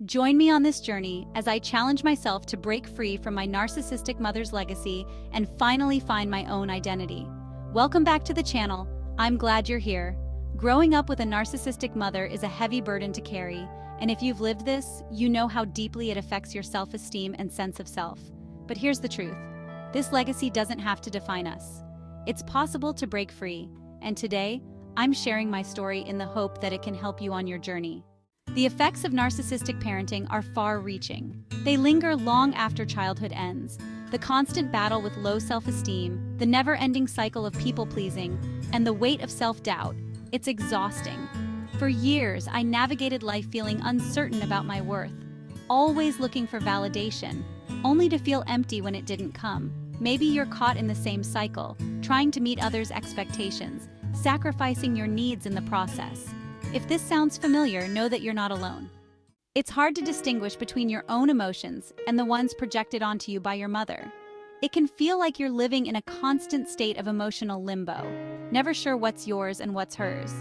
Join me on this journey as I challenge myself to break free from my narcissistic mother's legacy and finally find my own identity. Welcome back to the channel. I'm glad you're here. Growing up with a narcissistic mother is a heavy burden to carry, and if you've lived this, you know how deeply it affects your self-esteem and sense of self. But here's the truth. This legacy doesn't have to define us. It's possible to break free, and today, I'm sharing my story in the hope that it can help you on your journey. The effects of narcissistic parenting are far-reaching. They linger long after childhood ends. The constant battle with low self-esteem, the never-ending cycle of people-pleasing, and the weight of self-doubt, it's exhausting. For years, I navigated life feeling uncertain about my worth, always looking for validation, only to feel empty when it didn't come. Maybe you're caught in the same cycle, trying to meet others' expectations, sacrificing your needs in the process. If this sounds familiar, know that you're not alone. It's hard to distinguish between your own emotions and the ones projected onto you by your mother. It can feel like you're living in a constant state of emotional limbo, never sure what's yours and what's hers.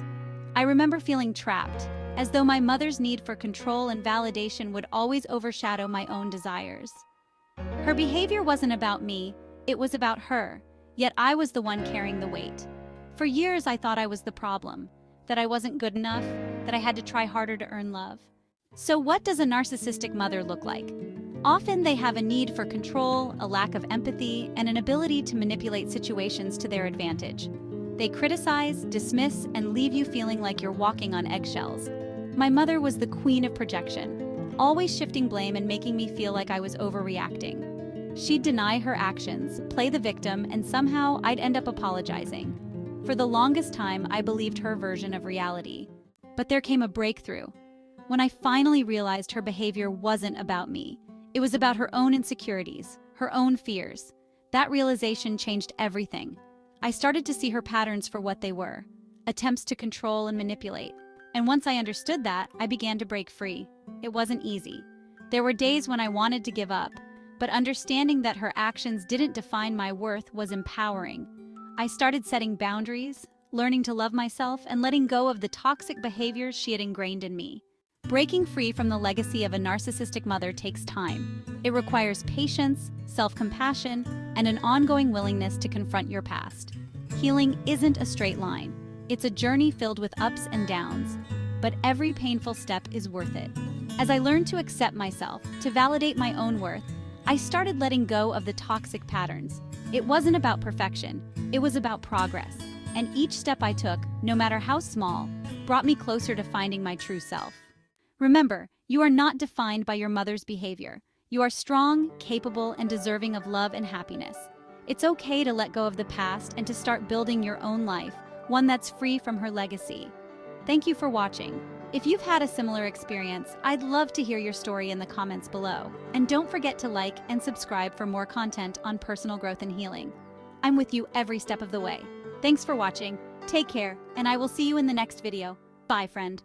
I remember feeling trapped, as though my mother's need for control and validation would always overshadow my own desires. Her behavior wasn't about me, it was about her, yet I was the one carrying the weight. For years I thought I was the problem, that I wasn't good enough, that I had to try harder to earn love. So what does a narcissistic mother look like? Often they have a need for control, a lack of empathy, and an ability to manipulate situations to their advantage. They criticize, dismiss, and leave you feeling like you're walking on eggshells. My mother was the queen of projection, always shifting blame and making me feel like I was overreacting. She'd deny her actions, play the victim, and somehow I'd end up apologizing. For the longest time, I believed her version of reality. But there came a breakthrough. When I finally realized her behavior wasn't about me, it was about her own insecurities, her own fears. That realization changed everything. I started to see her patterns for what they were, attempts to control and manipulate. And once I understood that, I began to break free. It wasn't easy. There were days when I wanted to give up, but understanding that her actions didn't define my worth was empowering. I started setting boundaries, learning to love myself, and letting go of the toxic behaviors she had ingrained in me. Breaking free from the legacy of a narcissistic mother takes time. It requires patience, self-compassion, and an ongoing willingness to confront your past. Healing isn't a straight line. It's a journey filled with ups and downs, but every painful step is worth it. As I learned to accept myself, to validate my own worth, I started letting go of the toxic patterns. It wasn't about perfection, it was about progress. And each step I took, no matter how small, brought me closer to finding my true self. Remember, you are not defined by your mother's behavior. You are strong, capable, and deserving of love and happiness. It's okay to let go of the past and to start building your own life, one that's free from her legacy. Thank you for watching. If you've had a similar experience, I'd love to hear your story in the comments below. And don't forget to like and subscribe for more content on personal growth and healing. I'm with you every step of the way. Thanks for watching, take care, and I will see you in the next video. Bye, friend.